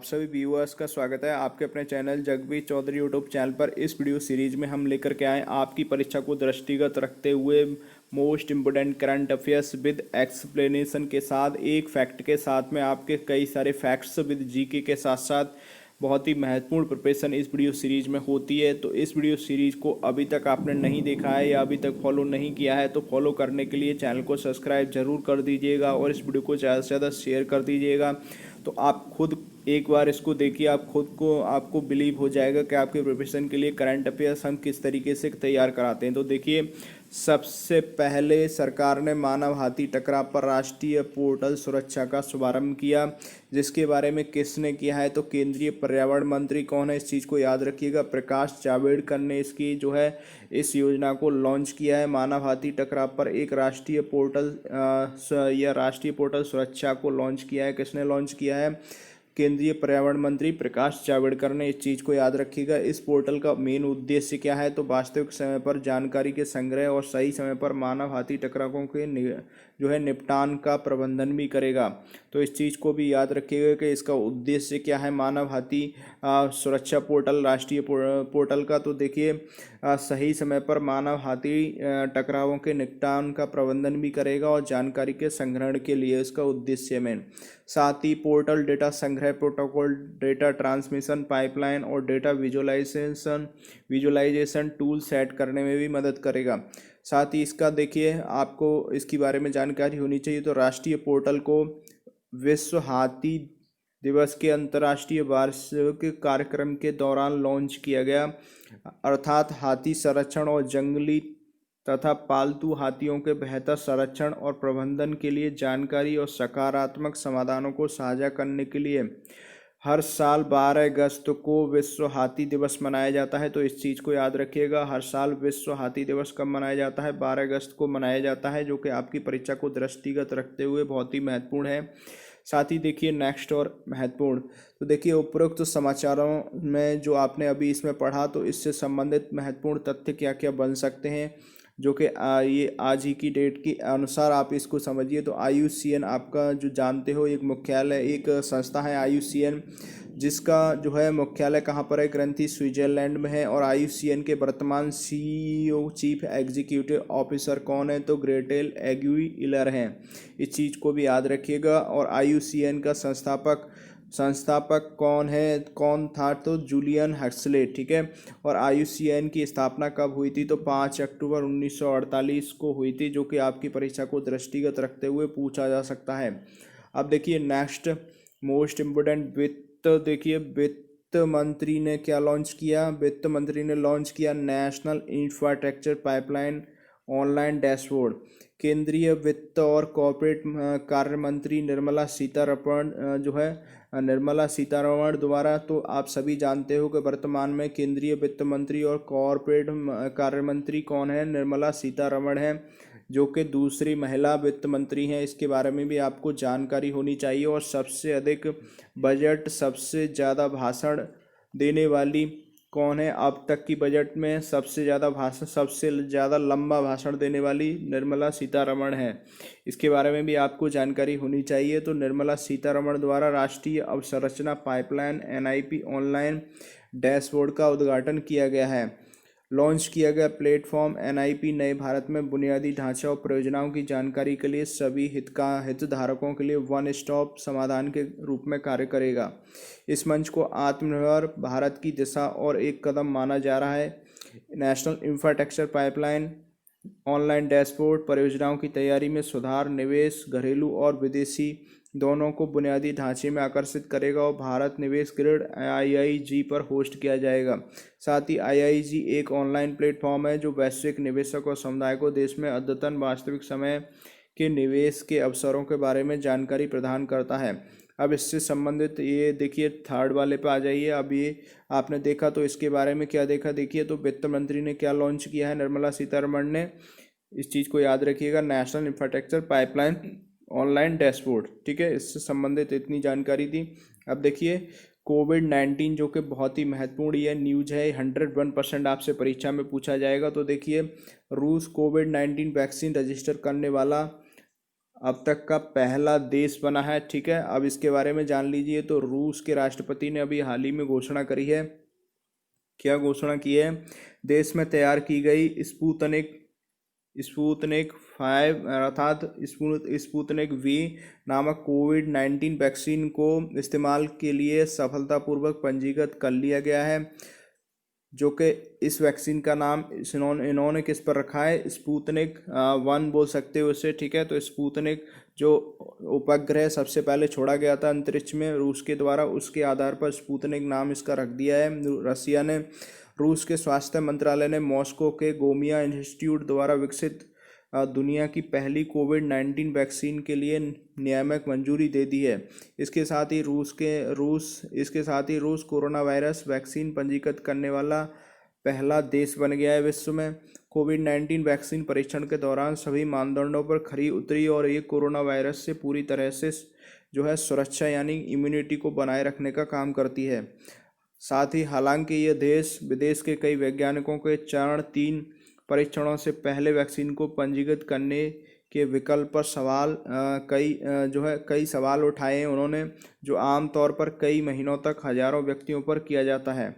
आप सभी व्यूअर्स का स्वागत है आपके अपने channel Jagbir Chaudhary YouTube channel पर। इस वीडियो सीरीज में हम लेकर के आए आपकी परीक्षा को दृष्टिगत रखते हुए most important current affairs with explanation के साथ, एक फैक्ट के साथ में आपके कई सारे फैक्ट्स विद जीके के साथ साथ बहुत ही महत्वपूर्ण प्रिपरेशन इस वीडियो सीरीज में होती है। तो इस वीडियो सीरीज को अभी तक आपने नहीं देखा है या अभी तक फॉलो नहीं किया है तो फॉलो करने के लिए चैनल को सब्सक्राइब जरूर कर दीजिएगा और इस वीडियो को ज़्यादा से ज़्यादा शेयर कर दीजिएगा। तो आप खुद एक बार इसको देखिए, आप खुद को आपको बिलीव हो जाएगा कि आपके प्रिपरेशन के लिए करंट अफेयर्स हम किस तरीके से तैयार कराते हैं। तो देखिए, सबसे पहले सरकार ने मानव हाथी टकराव पर राष्ट्रीय पोर्टल सुरक्षा का शुभारंभ किया, जिसके बारे में किसने किया है तो केंद्रीय पर्यावरण मंत्री कौन है, इस चीज़ को याद रखिएगा, प्रकाश जावड़ेकर ने इसकी जो है इस योजना को लॉन्च किया है। मानव हाथी टकराव पर एक राष्ट्रीय पोर्टल या राष्ट्रीय पोर्टल सुरक्षा को लॉन्च किया है। किसने लॉन्च किया है? केंद्रीय पर्यावरण मंत्री प्रकाश जावड़ेकर ने। इस चीज़ को याद रखिएगा। इस पोर्टल का मेन उद्देश्य क्या है तो वास्तविक समय पर जानकारी के संग्रह और सही समय पर मानव हाथी टकरावों के जो है निपटान का प्रबंधन भी करेगा। तो इस चीज़ को भी याद रखिएगा कि इसका उद्देश्य क्या है मानव हाथी सुरक्षा पोर्टल, राष्ट्रीय पोर्टल का। तो देखिए, सही समय पर मानव हाथी टकरावों के निपटान का प्रबंधन भी करेगा और जानकारी के संग्रहण के लिए इसका उद्देश्य में। साथ ही पोर्टल डेटा संग्रह प्रोटोकॉल, डेटा ट्रांसमिशन पाइपलाइन और डेटा विजुअलाइजेशन टूल सेट करने में भी मदद करेगा। साथ ही इसका देखिए, आपको इसके बारे में जानकारी होनी चाहिए। तो राष्ट्रीय पोर्टल को विश्व हाथी दिवस के अंतर्राष्ट्रीय वार्षिक कार्यक्रम के दौरान लॉन्च किया गया, अर्थात हाथी संरक्षण और जंगली तथा पालतू हाथियों के बेहतर संरक्षण और प्रबंधन के लिए जानकारी और सकारात्मक समाधानों को साझा करने के लिए हर साल 12 अगस्त को विश्व हाथी दिवस मनाया जाता है। तो इस चीज़ को याद रखिएगा, हर साल विश्व हाथी दिवस कब मनाया जाता है? 12 अगस्त को मनाया जाता है, जो कि आपकी परीक्षा को दृष्टिगत रखते हुए बहुत ही महत्वपूर्ण है। साथ ही देखिए नेक्स्ट और महत्वपूर्ण, तो देखिए उपरोक्त समाचारों में जो आपने अभी इसमें पढ़ा तो इससे संबंधित महत्वपूर्ण तथ्य क्या क्या बन सकते हैं, जो कि ये आज ही की डेट के अनुसार आप इसको समझिए। तो IUCN आपका जो जानते हो एक मुख्यालय, एक संस्था है IUCN, जिसका जो है मुख्यालय कहाँ पर है? ग्रंथि स्विट्जरलैंड में है। और IUCN के वर्तमान CEO चीफ एग्जीक्यूटिव ऑफिसर कौन है तो ग्रेटेल एग्यूइलर हैं। इस चीज़ को भी याद रखिएगा। और IUCN का संस्थापक कौन था तो जूलियन हक्सले, ठीक है। और IUCN की स्थापना कब हुई थी तो 5 अक्टूबर 1948 को हुई थी, जो कि आपकी परीक्षा को दृष्टिगत रखते हुए पूछा जा सकता है। अब देखिए नेक्स्ट मोस्ट इम्पोर्टेंट वित्त, देखिए वित्त मंत्री ने क्या लॉन्च किया? वित्त मंत्री ने लॉन्च किया national infrastructure pipeline online dashboard. केंद्रीय वित्त और कॉर्पोरेट कार्य मंत्री निर्मला सीतारमण द्वारा, तो आप सभी जानते हो कि वर्तमान में केंद्रीय वित्त मंत्री और कॉर्पोरेट कार्य मंत्री कौन है? निर्मला सीतारमण है, जो कि दूसरी महिला वित्त मंत्री हैं। इसके बारे में भी आपको जानकारी होनी चाहिए। और सबसे अधिक बजट, सबसे ज़्यादा भाषण देने वाली कौन है? अब तक की बजट में सबसे ज़्यादा लंबा भाषण देने वाली निर्मला सीतारमण है। इसके बारे में भी आपको जानकारी होनी चाहिए। तो निर्मला सीतारमण द्वारा राष्ट्रीय अवसंरचना पाइपलाइन NIP ऑनलाइन डैशबोर्ड का उद्घाटन किया गया है। लॉन्च किया गया प्लेटफॉर्म NIP नए भारत में बुनियादी ढांचा और परियोजनाओं की जानकारी के लिए सभी हितधारकों के लिए वन स्टॉप समाधान के रूप में कार्य करेगा। इस मंच को आत्मनिर्भर भारत की दिशा और एक कदम माना जा रहा है। National infrastructure pipeline online dashboard परियोजनाओं की तैयारी में सुधार, निवेश घरेलू और विदेशी दोनों को बुनियादी ढांचे में आकर्षित करेगा और भारत निवेश ग्रिड IIG पर होस्ट किया जाएगा। साथ ही IIG एक ऑनलाइन प्लेटफॉर्म है जो वैश्विक निवेशक और समुदाय को देश में अद्यतन वास्तविक समय के निवेश के अवसरों के बारे में जानकारी प्रदान करता है। अब इससे संबंधित ये देखिए थर्ड वाले पे आ जाइए। अब ये आपने देखा तो इसके बारे में क्या देखा, देखिए तो वित्त मंत्री ने क्या लॉन्च किया है निर्मला सीतारमण ने, इस चीज़ को याद रखिएगा, national infrastructure pipeline online dashboard, ठीक है। इससे संबंधित इतनी जानकारी दी। अब देखिए कोविड-19 जो कि बहुत ही महत्वपूर्ण ये न्यूज है, 101% आपसे परीक्षा में पूछा जाएगा। तो देखिए रूस कोविड-19 वैक्सीन रजिस्टर करने वाला अब तक का पहला देश बना है। ठीक है, अब इसके बारे में जान लीजिए। तो रूस के राष्ट्रपति ने अभी हाल ही में घोषणा करी है। क्या घोषणा की है? देश में तैयार की गई स्पुतनिक स्पुतनिक 5 अर्थात स्पुतनिक वी नामक कोविड-19 वैक्सीन को इस्तेमाल के लिए सफलतापूर्वक पंजीकृत कर लिया गया है। जो कि इस वैक्सीन का नाम इन्होंने किस पर रखा है? स्पुतनिक 1 बोल सकते हो इसे। ठीक है, तो स्पुतनिक जो उपग्रह सबसे पहले छोड़ा गया था अंतरिक्ष में रूस के द्वारा, उसके आधार पर स्पुतनिक नाम इसका रख दिया है रसिया ने। रूस के स्वास्थ्य मंत्रालय ने मॉस्को के गोमिया इंस्टीट्यूट द्वारा विकसित दुनिया की पहली कोविड-19 वैक्सीन के लिए नियामक मंजूरी दे दी है। इसके साथ ही रूस कोरोना वायरस वैक्सीन पंजीकृत करने वाला पहला देश बन गया है विश्व में। कोविड-19 वैक्सीन परीक्षण के दौरान सभी मानदंडों पर खरी उतरी और ये कोरोना वायरस से पूरी तरह से जो है सुरक्षा यानी इम्यूनिटी को बनाए रखने का काम करती है। साथ ही हालांकि ये देश विदेश के कई वैज्ञानिकों के चरण 3 परीक्षणों से पहले वैक्सीन को पंजीकृत करने के विकल्प पर कई सवाल उठाए हैं उन्होंने, जो आमतौर पर कई महीनों तक हजारों व्यक्तियों पर किया जाता है।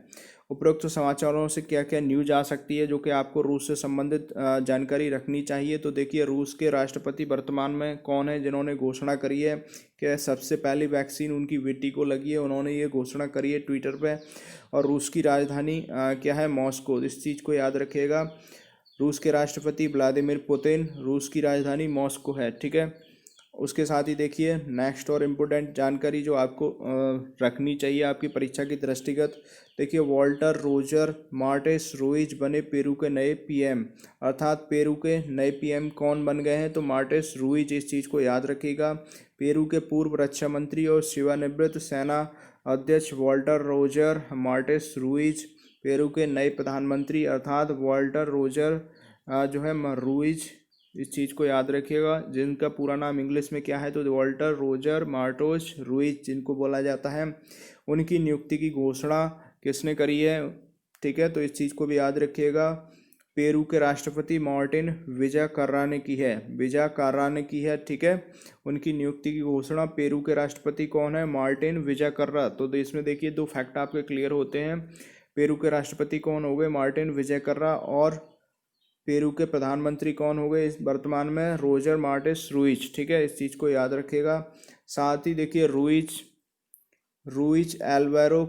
उपरोक्त समाचारों से क्या क्या न्यूज आ सकती है जो कि आपको रूस से संबंधित जानकारी रखनी चाहिए? तो देखिए, रूस के राष्ट्रपति वर्तमान में कौन है जिन्होंने घोषणा करी है कि सबसे पहली वैक्सीन उनकी बेटी को लगी है? उन्होंने ये घोषणा करी है ट्विटर पे। और रूस की राजधानी क्या है? मॉस्को। इस चीज़ को याद रखिएगा। रूस के राष्ट्रपति व्लादिमीर पुतिन, रूस की राजधानी मॉस्को है। ठीक है, उसके साथ ही देखिए नेक्स्ट और इम्पोर्टेंट जानकारी जो आपको रखनी चाहिए आपकी परीक्षा की दृष्टिगत। देखिए, वॉल्टर रोजर मार्टेस रुइज बने पेरू के नए पीएम। अर्थात पेरू के नए पीएम कौन बन गए हैं? तो मार्टेस रुइज। इस चीज़ को याद रखिएगा। पेरू के पूर्व रक्षा मंत्री और सेवानिवृत्त सेना अध्यक्ष Walter Roger Martes Ruiz Peru के नए प्रधानमंत्री अर्थात वॉल्टर रोजर जो है रुइज। इस चीज़ को याद रखिएगा, जिनका पूरा नाम इंग्लिश में क्या है? तो वॉल्टर रोजर मार्टोस रुइज जिनको बोला जाता है। उनकी नियुक्ति की घोषणा किसने करी है? ठीक है, तो इस चीज़ को भी याद रखिएगा। पेरू के राष्ट्रपति मार्टिन विजयकर्रा ने की है। ठीक है, उनकी नियुक्ति की घोषणा पेरू के राष्ट्रपति कौन है? मार्टिन विजयकर्रा। तो इसमें देखिए 2 फैक्ट आपके क्लियर होते हैं। पेरू के राष्ट्रपति कौन हो गए? मार्टिन विजयकर्रा। और पेरू के प्रधानमंत्री कौन हो गए इस वर्तमान में? Roger Martes Ruiz. ठीक है, इस चीज़ को याद रखिएगा। साथ ही देखिए रुइज एल्वारो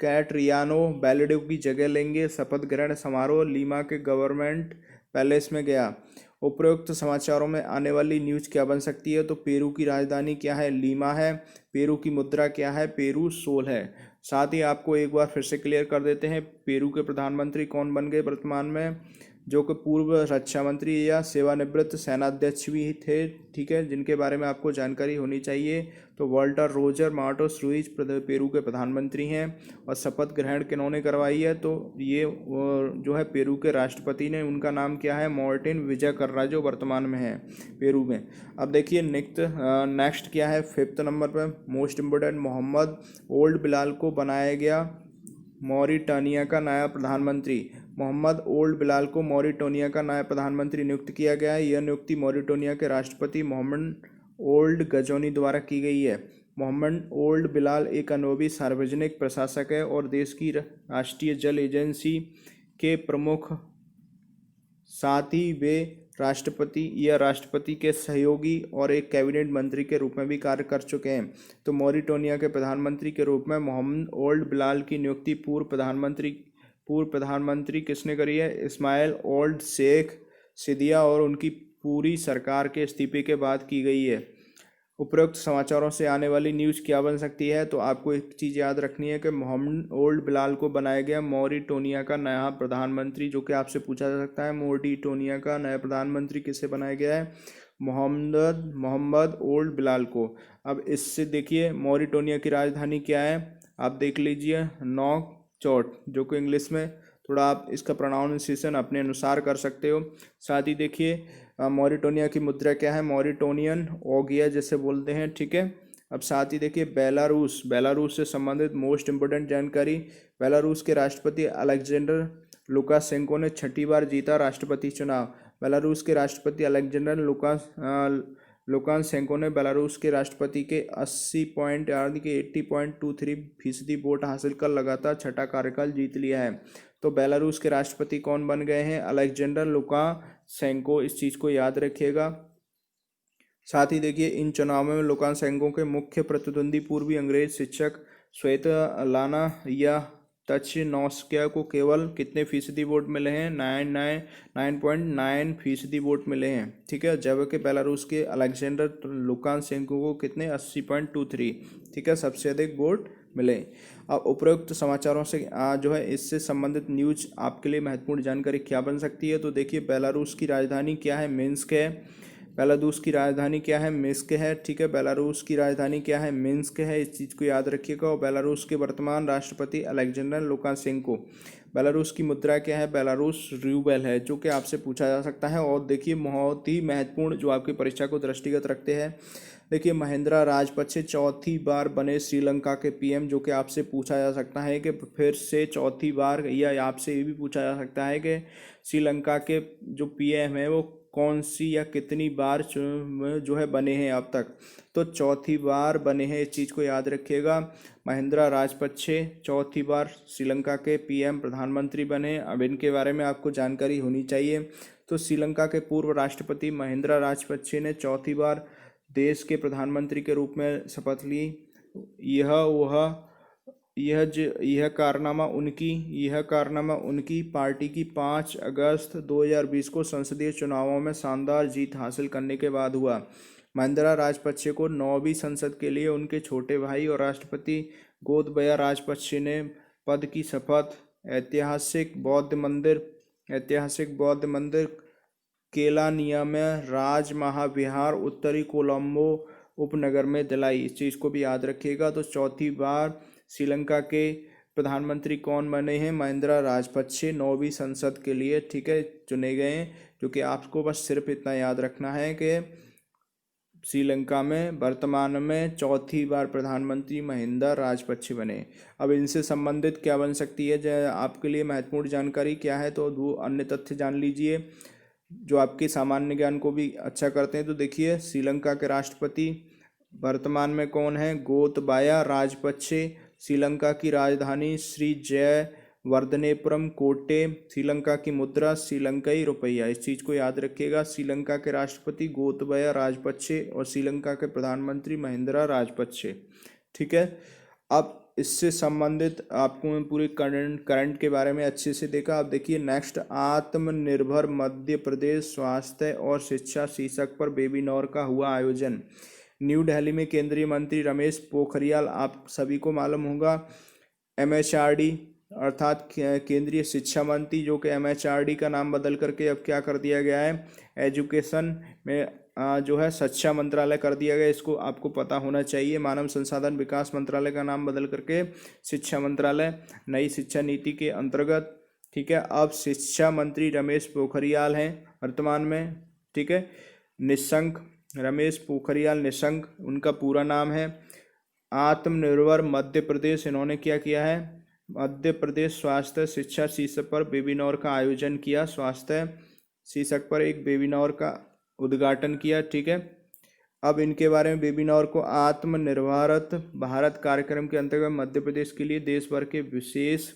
कैटरियानो बेलिडो की जगह लेंगे। शपथ ग्रहण समारोह लीमा के गवर्नमेंट पैलेस में गया। उपरोक्त समाचारों में आने वाली न्यूज क्या बन सकती है? तो पेरू की राजधानी क्या है? लीमा है। पेरू की मुद्रा क्या है? पेरू सोल है। साथ ही आपको एक बार फिर से क्लियर कर देते हैं, पेरू के प्रधानमंत्री कौन बन गए वर्तमान में? जो कि पूर्व रक्षा मंत्री या सेवानिवृत्त सेनाध्यक्ष भी थे। ठीक है, जिनके बारे में आपको जानकारी होनी चाहिए। तो Walter Roger Martos Ruiz Peru के प्रधानमंत्री हैं। और शपथ ग्रहण किन्होंने करवाई है? तो ये जो है पेरू के राष्ट्रपति ने। उनका नाम क्या है? मार्टिन विजयकर्रा, जो वर्तमान में है पेरू में। अब देखिए नेक्स्ट क्या है? 5th नंबर पर most important, Mohamed Ould Bilal को बनाया गया मॉरिटानिया का नया प्रधानमंत्री। मोहम्मद ओल्ड बिलाल को मॉरिटानिया का नया प्रधानमंत्री नियुक्त किया गया है। यह नियुक्ति मॉरिटानिया के राष्ट्रपति मोहम्मद ओल्ड गजोनी द्वारा की गई है। मोहम्मद ओल्ड बिलाल एक अनुभवी सार्वजनिक प्रशासक है और देश की राष्ट्रीय जल एजेंसी के प्रमुख। साथ ही वे राष्ट्रपति के सहयोगी और एक कैबिनेट मंत्री के रूप में भी कार्य कर चुके हैं। तो मॉरिटानिया के प्रधानमंत्री के रूप में मोहम्मद ओल्ड बिलाल की नियुक्ति पूर्व प्रधानमंत्री किसने करी है? इस्माइल ओल्ड शेख सिदिया और उनकी पूरी सरकार के इस्तीफे के बाद की गई है। उपरोक्त समाचारों से आने वाली न्यूज़ क्या बन सकती है? तो आपको एक चीज़ याद रखनी है कि मोहम्मद ओल्ड बिलाल को बनाया गया मॉरिटानिया का नया प्रधानमंत्री। जो कि आपसे पूछा जा सकता है, मॉरिटानिया का नया प्रधानमंत्री किसे बनाया गया है? मोहम्मद ओल्ड बिलाल को। अब इससे देखिए मॉरिटानिया की राजधानी क्या है? आप देख लीजिए, नौकचोट, जो कि इंग्लिश में थोड़ा आप इसका प्रोनाउंसिएशन अपने अनुसार कर सकते हो। साथ ही देखिए मॉरिटानिया की मुद्रा क्या है? मॉरिटानियन ओगिया जैसे बोलते हैं। ठीक है, अब साथ ही देखिए बेलारूस से संबंधित मोस्ट इम्पोर्टेंट जानकारी। बेलारूस के राष्ट्रपति अलेक्जेंडर लुकाशेंको ने 6ठी बार जीता राष्ट्रपति चुनाव। बेलारूस के राष्ट्रपति अलेक्जेंडर लुकाशेंको ने बेलारूस के राष्ट्रपति के 80.23% वोट हासिल कर लगातार छठा कार्यकाल जीत लिया है। तो बेलारूस के राष्ट्रपति कौन बन गए हैं? Alexander Lukashenko. इस चीज़ को याद रखिएगा। साथ ही देखिए, इन चुनावों में लुकाशेंको के मुख्य प्रतिद्वंदी पूर्वी अंग्रेज शिक्षक स्वेतलाना या तचिनोस्क्या को केवल कितने फीसदी वोट मिले हैं? 9.9% वोट मिले हैं। ठीक है, जबकि बेलारूस के अलेक्जेंडर लुकाशेंको को कितने? 80.23। ठीक है, सबसे अधिक वोट मिले। अब उपरोक्त समाचारों से जो है इससे संबंधित न्यूज आपके लिए महत्वपूर्ण जानकारी क्या बन सकती है? तो देखिए, बेलारूस की राजधानी क्या है? मिन्स्क है। बेलारूस की राजधानी क्या है? मिन्स्क है। ठीक है, बेलारूस की राजधानी क्या है? मिन्स्क है। इस चीज़ को याद रखिएगा। और बेलारूस के वर्तमान राष्ट्रपति अलेक्जेंडर लुकाशेंको। बेलारूस की मुद्रा क्या है? बेलारूस रूबल है, जो कि आपसे पूछा जा सकता है। और देखिए, बहुत ही महत्वपूर्ण जो आपकी परीक्षा को दृष्टिगत रखते हैं। देखिए, महिंद्रा राजपक्षे चौथी बार बने श्रीलंका के पीएम, जो कि आपसे पूछा जा सकता है कि फिर से चौथी बार, या आपसे ये भी पूछा जा सकता है कि श्रीलंका के जो पीएम है वो कौन सी या कितनी बार जो है बने हैं अब तक? तो चौथी बार बने हैं। इस चीज़ को याद रखिएगा। महिंद्रा राजपक्षे चौथी बार श्रीलंका के पीएम प्रधानमंत्री बने। अब इनके बारे में आपको जानकारी होनी चाहिए। तो श्रीलंका के पूर्व राष्ट्रपति महिंद्रा राजपक्षे ने चौथी बार देश के प्रधानमंत्री के रूप में शपथ ली। यह कारनामा उनकी पार्टी की 5 अगस्त 2020 को संसदीय चुनावों में शानदार जीत हासिल करने के बाद हुआ। महिंद्रा राजपक्षे को 9वीं संसद के लिए उनके छोटे भाई और राष्ट्रपति गोतबाया राजपक्षे ने पद की शपथ ऐतिहासिक बौद्ध मंदिर केलानिया में राज महाविहार उत्तरी कोलंबो उपनगर में दिलाई। इस चीज़ को भी याद रखिएगा। तो चौथी बार श्रीलंका के प्रधानमंत्री कौन बने हैं? महिंद्रा राजपक्षे 9वीं संसद के लिए, ठीक है, चुने गए हैं। जो कि आपको बस सिर्फ इतना याद रखना है कि श्रीलंका में वर्तमान में चौथी बार प्रधानमंत्री महिंद्रा राजपक्षे बने। अब इनसे संबंधित क्या बन सकती है आपके लिए महत्वपूर्ण जानकारी क्या है? तो दो अन्य तथ्य जान लीजिए जो आपके सामान्य ज्ञान को भी अच्छा करते हैं। तो देखिए, श्रीलंका के राष्ट्रपति वर्तमान में कौन है? गोतबाया राजपक्षे। श्रीलंका की राजधानी श्री जयवर्धनेपुरम कोटे। श्रीलंका की मुद्रा श्रीलंकाई रुपया। इस चीज़ को याद रखिएगा। श्रीलंका के राष्ट्रपति गोतबाया राजपक्षे और श्रीलंका के प्रधानमंत्री महिंद्रा राजपक्षे। ठीक है, अब इससे संबंधित आपको पूरे करंट के बारे में अच्छे से देखा। अब देखिए नेक्स्ट, आत्मनिर्भर मध्य प्रदेश स्वास्थ्य और शिक्षा शीर्षक पर वेबिनार का हुआ आयोजन। न्यू दिल्ली में केंद्रीय मंत्री रमेश पोखरियाल, आप सभी को मालूम होगा, MHRD अर्थात केंद्रीय शिक्षा मंत्री, जो कि MHRD का नाम बदल करके अब क्या कर दिया गया है? एजुकेशन में जो है शिक्षा मंत्रालय कर दिया गया। इसको आपको पता होना चाहिए। मानव संसाधन विकास मंत्रालय का नाम बदल करके शिक्षा मंत्रालय, नई शिक्षा नीति के अंतर्गत। ठीक है, अब शिक्षा मंत्री रमेश पोखरियाल हैं वर्तमान में। ठीक है, निशंक, रमेश पोखरियाल निशंक उनका पूरा नाम है। आत्मनिर्भर मध्य प्रदेश, इन्होंने क्या किया है? मध्य प्रदेश स्वास्थ्य शिक्षा शीर्षक पर वेबिनार का आयोजन किया। स्वास्थ्य शीर्षक पर एक वेबिनार का उद्घाटन किया। ठीक है, अब इनके बारे में वेबिनार को आत्मनिर्भर भारत कार्यक्रम के अंतर्गत मध्य प्रदेश के लिए देश भर के विशेष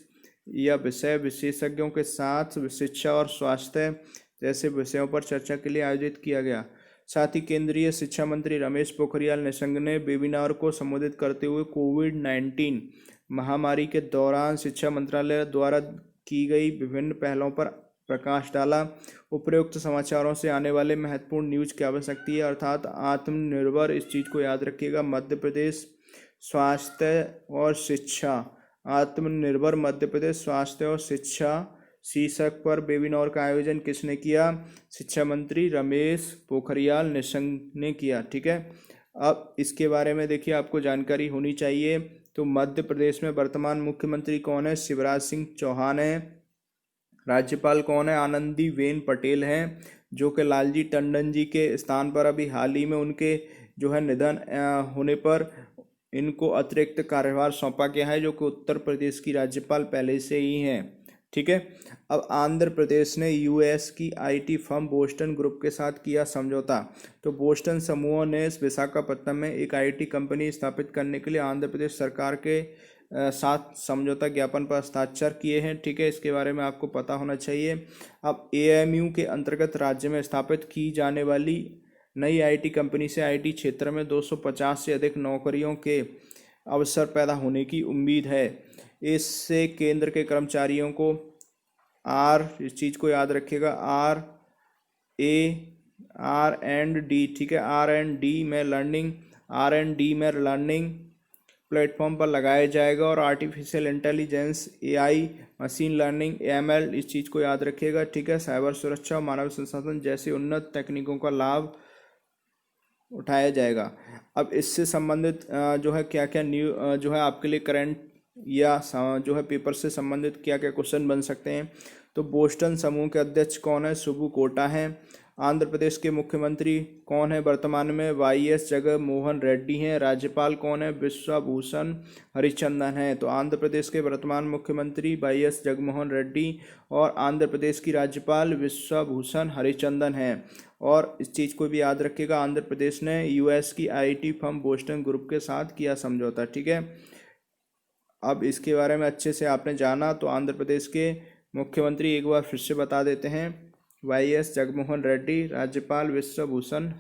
या विषय विशेषज्ञों के साथ शिक्षा और स्वास्थ्य जैसे विषयों पर चर्चा के लिए आयोजित किया गया। साथ ही केंद्रीय शिक्षा मंत्री रमेश पोखरियाल निशंक ने वेबिनार को संबोधित करते हुए कोविड-19 महामारी के दौरान शिक्षा मंत्रालय द्वारा की गई विभिन्न पहलों पर प्रकाश डाला। उपरोक्त समाचारों से आने वाले महत्वपूर्ण न्यूज क्या बन सकती है? अर्थात आत्मनिर्भर, इस चीज़ को याद रखिएगा, मध्य प्रदेश स्वास्थ्य और शिक्षा। आत्मनिर्भर मध्य प्रदेश स्वास्थ्य और शिक्षा शीर्षक पर वेबिनार का आयोजन किसने किया? शिक्षा मंत्री रमेश पोखरियाल निशंक ने किया। ठीक है, अब इसके बारे में देखिए आपको जानकारी होनी चाहिए। तो मध्य प्रदेश में वर्तमान मुख्यमंत्री कौन है? शिवराज सिंह चौहान है। राज्यपाल कौन है? आनंदीबेन पटेल हैं, जो कि लालजी टंडन जी के स्थान पर अभी हाल ही में उनके जो है निधन होने पर इनको अतिरिक्त कार्यभार सौंपा गया है, जो कि उत्तर प्रदेश की राज्यपाल पहले से ही हैं। ठीक है। अब आंध्र प्रदेश ने यूएस की आईटी फर्म बोस्टन ग्रुप के साथ किया समझौता। तो बोस्टन समूह ने विशाखापट्टनम में एक आईटी कंपनी स्थापित करने के लिए आंध्र प्रदेश सरकार के साथ समझौता ज्ञापन पर हस्ताक्षर किए हैं। ठीक है, इसके बारे में आपको पता होना चाहिए। अब एएमयू के अंतर्गत राज्य में स्थापित की जाने वाली नई आईटी कंपनी से आईटी क्षेत्र में 250 से अधिक नौकरियों के अवसर पैदा होने की उम्मीद है। इससे केंद्र के कर्मचारियों को इस चीज़ को याद रखिएगा, R&D, ठीक है, R&D में लर्निंग प्लेटफॉर्म पर लगाया जाएगा और artificial intelligence, AI, machine learning, AML, इस चीज़ को याद रखिएगा। ठीक है, साइबर सुरक्षा और मानव संसाधन जैसी उन्नत तकनीकों का लाभ उठाया जाएगा। अब इससे संबंधित जो है क्या क्या जो है आपके लिए करंट या जो है पेपर से संबंधित क्या क्या क्वेश्चन बन सकते हैं। तो बोस्टन समूह के अध्यक्ष कौन है? सुब्बू कोटा हैं। आंध्र प्रदेश के मुख्यमंत्री कौन है वर्तमान में? वाईएस जगनमोहन रेड्डी हैं। राज्यपाल कौन है? विश्वभूषण हरिचंदन हैं। तो आंध्र प्रदेश के वर्तमान मुख्यमंत्री वाईएस जगनमोहन रेड्डी और आंध्र प्रदेश की राज्यपाल विश्वभूषण हरिचंदन हैं। और इस चीज़ को भी याद रखिएगा, आंध्र प्रदेश ने यूएस की आईटी फर्म बोस्टन ग्रुप के साथ किया समझौता। ठीक है, अब इसके बारे में अच्छे से आपने जाना। तो आंध्र प्रदेश के मुख्यमंत्री एक बार फिर से बता देते हैं, वाईएस जगनमोहन रेड्डी, राज्यपाल विश्वभूषण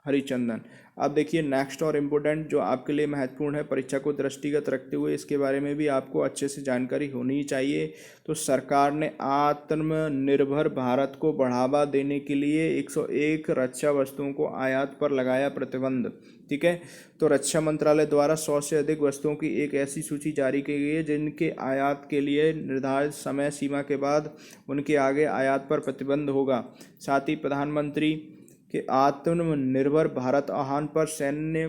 हरिचंदन। अब देखिए नेक्स्ट और इम्पोर्टेंट जो आपके लिए महत्वपूर्ण है परीक्षा को दृष्टिगत रखते हुए, इसके बारे में भी आपको अच्छे से जानकारी होनी चाहिए। तो सरकार ने आत्मनिर्भर भारत को बढ़ावा देने के लिए 101 रक्षा वस्तुओं को आयात पर लगाया प्रतिबंध। ठीक है, तो रक्षा मंत्रालय द्वारा 100 से अधिक वस्तुओं की एक ऐसी सूची जारी की गई है जिनके आयात के लिए निर्धारित समय सीमा के बाद उनके आगे आयात पर प्रतिबंध होगा। साथ ही प्रधानमंत्री के आत्मनिर्भर भारत आह्वान पर सैन्य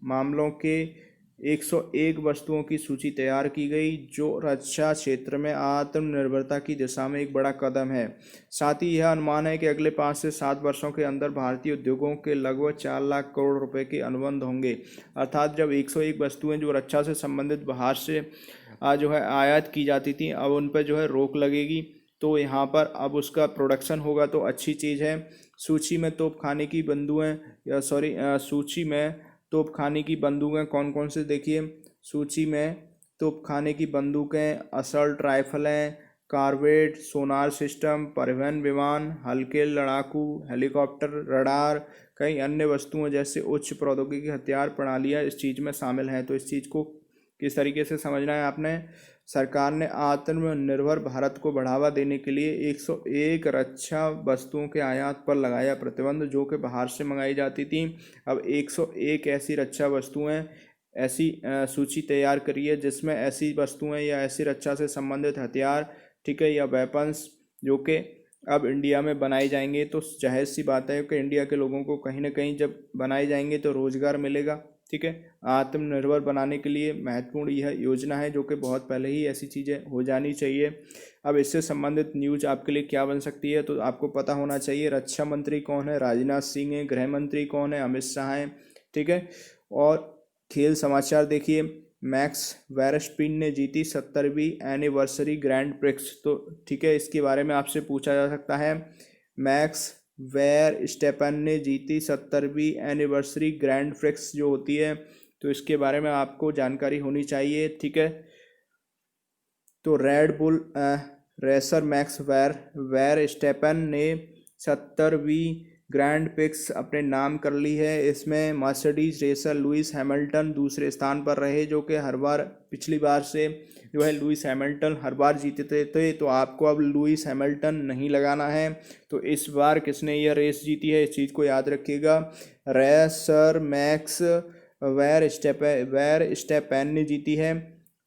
मामलों के 101 वस्तुओं की सूची तैयार की गई, जो रक्षा क्षेत्र में आत्मनिर्भरता की दिशा में एक बड़ा कदम है। साथ ही यह अनुमान है कि अगले 5 से 7 वर्षों के अंदर भारतीय उद्योगों के लगभग 4 लाख करोड़ रुपए के अनुबंध होंगे। अर्थात जब 101 वस्तुएं जो रक्षा से संबंधित बाहर से जो है आयात की जाती थी, अब उन पर जो है रोक लगेगी। तो यहाँ पर अब उसका प्रोडक्शन होगा तो अच्छी चीज़ है। सूची में तोपखाने की बंदूकें सूची में तोपखाने की बंदूकें कौन कौन से? देखिए, सूची में तोपखाने की बंदूकें, असल्ट राइफलें, कार्वेट, सोनार सिस्टम, परिवहन विमान, हल्के लड़ाकू हेलीकॉप्टर, रडार, कई अन्य वस्तुओं जैसे उच्च प्रौद्योगिकी हथियार प्रणालियाँ इस चीज़ में शामिल हैं। तो इस चीज़ को किस तरीके से समझना है आपने? सरकार ने आत्मनिर्भर भारत को बढ़ावा देने के लिए 101 रक्षा वस्तुओं के आयात पर लगाया प्रतिबंध, जो कि बाहर से मंगाई जाती थी। अब 101 ऐसी रक्षा वस्तुएं, ऐसी सूची तैयार करी है जिसमें ऐसी वस्तुएं या ऐसी रक्षा से संबंधित हथियार, ठीक है, या वेपन्स जो कि अब इंडिया में बनाए जाएंगे। तो जाहिर सी बात है कि इंडिया के लोगों को कहीं ना कहीं जब बनाए जाएंगे तो रोजगार मिलेगा। ठीक है, आत्मनिर्भर बनाने के लिए महत्वपूर्ण यह योजना है, जो कि बहुत पहले ही ऐसी चीज़ें हो जानी चाहिए। अब इससे संबंधित न्यूज आपके लिए क्या बन सकती है? तो आपको पता होना चाहिए रक्षा मंत्री कौन है? राजनाथ सिंह है। गृह मंत्री कौन है? अमित शाह हैं। ठीक है, और खेल समाचार देखिए, मैक्स वेरस्टेपेन ने जीती 70वीं एनिवर्सरी ग्रैंड प्रिक्स। तो ठीक है, इसके बारे में आपसे पूछा जा सकता है, मैक्स वेरस्टेपेन ने जीती 70वीं एनिवर्सरी ग्रैंड प्रिक्स जो होती है, तो इसके बारे में आपको जानकारी होनी चाहिए। ठीक है, तो रेड बुल रेसर मैक्स वेरस्टेपेन ने 70वीं ग्रैंड प्रिक्स अपने नाम कर ली है। इसमें मर्सिडीज रेसर लुइस हैमिल्टन दूसरे स्थान पर रहे, जो कि हर बार पिछली बार से जो है लुइस हैमिल्टन हर बार जीतते थे। तो आपको अब लुइस हैमिल्टन नहीं लगाना है। तो इस बार किसने यह रेस जीती है, इस चीज़ को याद रखिएगा, रेसर मैक्स वेरस्टेपेन ने जीती है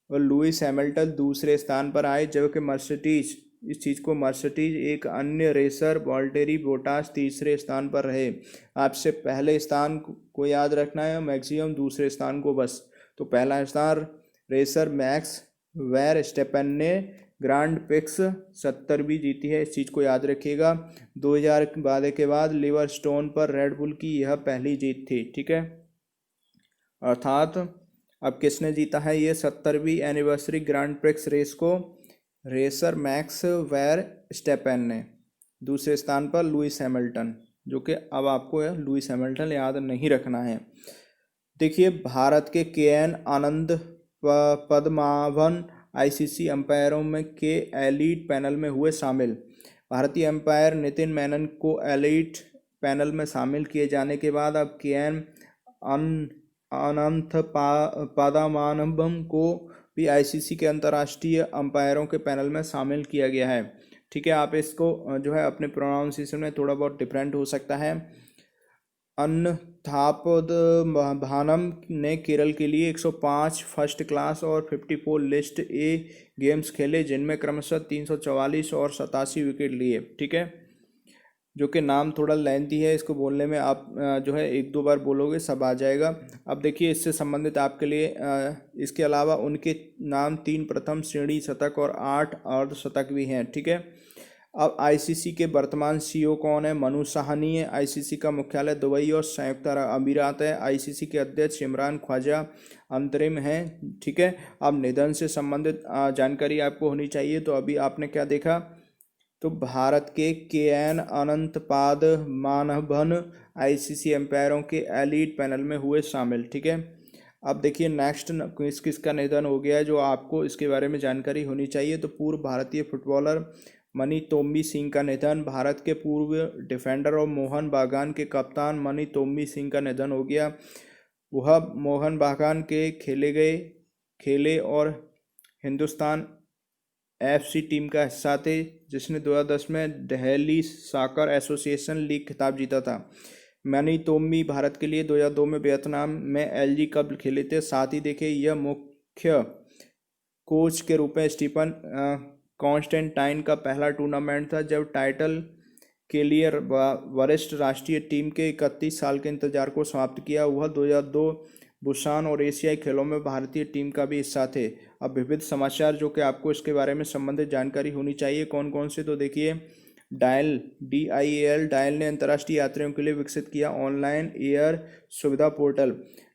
और लुइस हैमिल्टन दूसरे स्थान पर आए, जबकि मर्सिडीज, इस चीज़ को मर्सिडीज एक अन्य रेसर वॉल्टेरी बोटास तीसरे स्थान पर रहे। आपसे पहले स्थान को याद रखना है, मैक्सिमम दूसरे स्थान को बस। तो पहला स्थान रेसर मैक्स वेरस्टेपेन ने ग्रांड प्रिक्स 70वीं जीती है, इस चीज़ को याद रखिएगा। 2000 के बाद लिवरस्टोन पर रेड बुल की यह पहली जीत थी। ठीक है, अर्थात अब किसने जीता है ये 70वीं एनिवर्सरी ग्रांड प्रिक्स रेस को? रेसर मैक्स वेर स्टेपेन ने। दूसरे स्थान पर लुइस हैमिल्टन, जो कि अब आपको लुइस हैमिल्टन याद नहीं रखना है। देखिए, भारत के एन आनंद पद्मावन आईसीसी अंपायरों में के एलीट पैनल में हुए शामिल। भारतीय अंपायर नितिन मेनन को एलीट पैनल में शामिल किए जाने के बाद अब के एन अनंत पद्मानाभन को भी आईसीसी के अंतर्राष्ट्रीय अंपायरों के पैनल में शामिल किया गया है। ठीक है, आप इसको जो है अपने प्रोनाउंसिएशन में थोड़ा बहुत डिफरेंट हो सकता है। भानम ने केरल के लिए 105 फर्स्ट क्लास और 54 लिस्ट ए गेम्स खेले, जिनमें क्रमशः 344 और 87 विकेट लिए। ठीक है, जो कि नाम थोड़ा लेंथी है, इसको बोलने में आप जो है एक दो बार बोलोगे सब आ जाएगा। अब देखिए, इससे संबंधित आपके लिए इसके अलावा उनके नाम 3 प्रथम श्रेणी शतक और 8 अर्धशतक भी हैं। ठीक है, अब आईसीसी के वर्तमान सीईओ कौन है? मनु साहनी है। आईसीसी का मुख्यालय दुबई और संयुक्त अरब अमीरात है। आईसीसी के अध्यक्ष इमरान ख्वाजा अंतरिम हैं। ठीक है, अब निधन से संबंधित जानकारी आपको होनी चाहिए। तो अभी आपने क्या देखा, तो भारत के एन अनंत पद्मानाभन आईसीसी एम्पायरों के एलीट पैनल में हुए शामिल। ठीक है, अब देखिए नेक्स्ट किसका निधन हो गया है, जो आपको इसके बारे में जानकारी होनी चाहिए। तो पूर्व भारतीय फुटबॉलर मनी तोम्बी सिंह का निधन। भारत के पूर्व डिफेंडर और मोहन बागान के कप्तान मनी तोम्बी सिंह का निधन हो गया। वह मोहन बागान के खेले और हिंदुस्तान एफसी टीम का हिस्सा थे, जिसने 2010 में दिल्ली सॉकर एसोसिएशन लीग खिताब जीता था। मनी तोम्बी भारत के लिए 2002 में वियतनाम में एलजी कप खेले थे। साथ ही देखिए, यह मुख्य कोच के रूप में स्टीफन कॉन्स्टेंटाइन का पहला टूर्नामेंट था जब टाइटल के लिए वरिष्ठ राष्ट्रीय टीम के 31 साल के इंतजार को समाप्त किया। वह 2002 बुसान और एशियाई खेलों में भारतीय टीम का भी हिस्सा थे। अब विविध समाचार जो कि आपको इसके बारे में संबंधित जानकारी होनी चाहिए, कौन कौन से, तो देखिए डायल ने अंतर्राष्ट्रीय यात्रियों के लिए विकसित किया ऑनलाइन एयर सुविधा portal.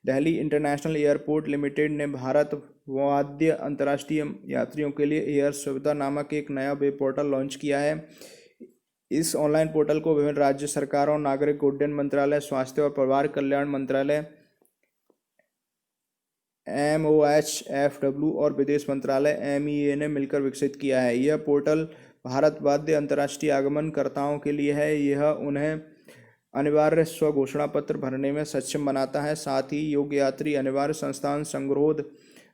Delhi international airport limited ने भारत वाद्य अंतर्राष्ट्रीय यात्रियों के लिए एयर सुविधा नामक एक नया वेब पोर्टल लॉन्च किया है। इस ऑनलाइन पोर्टल को विभिन्न राज्य सरकारों, नागरिक उड्डयन मंत्रालय, स्वास्थ्य और परिवार कल्याण मंत्रालय, MOHFW और विदेश मंत्रालय MEA ने मिलकर विकसित किया है। यह पोर्टल भारत वाद्य अंतर्राष्ट्रीय आगमनकर्ताओं के लिए है। यह उन्हें अनिवार्य स्वघोषणा पत्र भरने में सक्षम बनाता है। साथ ही योग्य यात्री अनिवार्य संस्थान संगरोध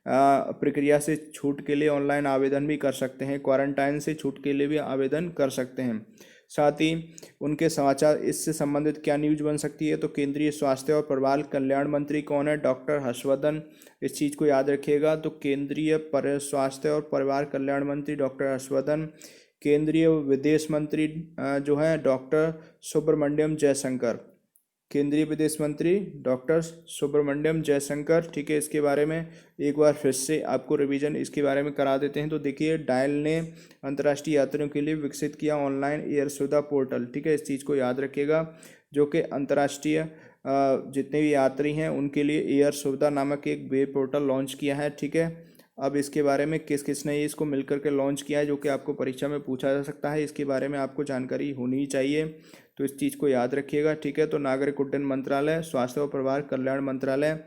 प्रक्रिया से छूट के लिए ऑनलाइन आवेदन भी कर सकते हैं। क्वारंटाइन से छूट के लिए भी आवेदन कर सकते हैं। साथ ही उनके समाचार, इससे संबंधित क्या न्यूज बन सकती है, तो केंद्रीय स्वास्थ्य और परिवार कल्याण मंत्री कौन है? डॉक्टर हर्षवर्धन। इस चीज़ को याद रखिएगा। तो केंद्रीय स्वास्थ्य और परिवार कल्याण मंत्री डॉक्टर हर्षवर्धन। केंद्रीय विदेश मंत्री जो है डॉक्टर सुब्रमण्यम जयशंकर। केंद्रीय विदेश मंत्री डॉक्टर सुब्रमण्यम जयशंकर। ठीक है, इसके बारे में एक बार फिर से आपको रिवीजन इसके बारे में करा देते हैं। तो देखिए, डायल ने अंतर्राष्ट्रीय यात्रियों के लिए विकसित किया ऑनलाइन एयर सुविधा पोर्टल। ठीक है, इस चीज़ को याद रखिएगा, जो कि अंतर्राष्ट्रीय जितने भी यात्री हैं उनके लिए एयर सुविधा नामक एक वेब पोर्टल लॉन्च किया है। ठीक है, अब इसके बारे में किस किसने इसको मिलकर के लॉन्च किया है, जो कि आपको परीक्षा में पूछा जा सकता है, इसके बारे में आपको जानकारी होनी चाहिए। तो इस चीज़ को याद रखिएगा। ठीक है, तो नागरिक उड्डयन मंत्रालय, स्वास्थ्य और परिवार कल्याण मंत्रालय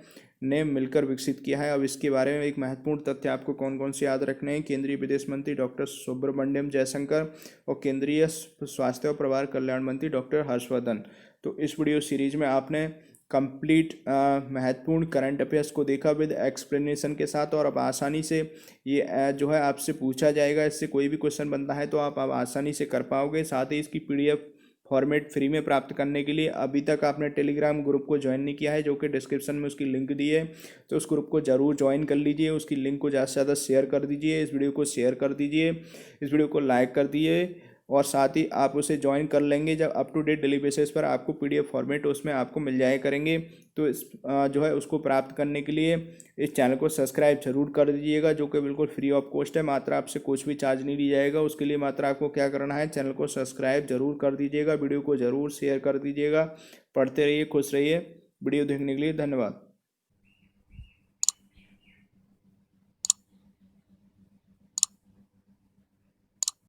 ने मिलकर विकसित किया है। अब इसके बारे में एक महत्वपूर्ण तथ्य आपको कौन कौन से याद रखने हैं? केंद्रीय विदेश मंत्री डॉक्टर सुब्रमण्यम जयशंकर और केंद्रीय स्वास्थ्य और परिवार कल्याण मंत्री डॉक्टर हर्षवर्धन। तो इस वीडियो सीरीज में आपने कंप्लीट महत्वपूर्ण करंट अफेयर्स को देखा विद एक्सप्लेनेशन के साथ, और अब आसानी से ये जो है आपसे पूछा जाएगा। इससे कोई भी क्वेश्चन बनता है तो आप आसानी से कर पाओगे। साथ ही इसकी PDF फॉर्मेट फ्री में प्राप्त करने के लिए अभी तक आपने टेलीग्राम ग्रुप को ज्वाइन नहीं किया है, जो कि डिस्क्रिप्शन में उसकी लिंक दी है, तो उस ग्रुप को ज़रूर ज्वाइन कर लीजिए। उसकी लिंक को ज़्यादा से ज़्यादा शेयर कर दीजिए। इस वीडियो को शेयर कर दीजिए, इस वीडियो को लाइक कर दीजिए, और साथ ही आप उसे ज्वाइन कर लेंगे जब up to date daily basis पर आपको PDF फॉर्मेट उसमें आपको मिल जाया करेंगे। तो इस जो है उसको प्राप्त करने के लिए इस चैनल को सब्सक्राइब जरूर कर दीजिएगा, जो कि बिल्कुल फ्री ऑफ कॉस्ट है। मात्र आपसे कुछ भी चार्ज नहीं लिया जाएगा। उसके लिए मात्र आपको क्या करना है, चैनल को सब्सक्राइब जरूर कर दीजिएगा, वीडियो को ज़रूर शेयर कर दीजिएगा। पढ़ते रहिए, खुश रहिए। वीडियो देखने के लिए धन्यवाद।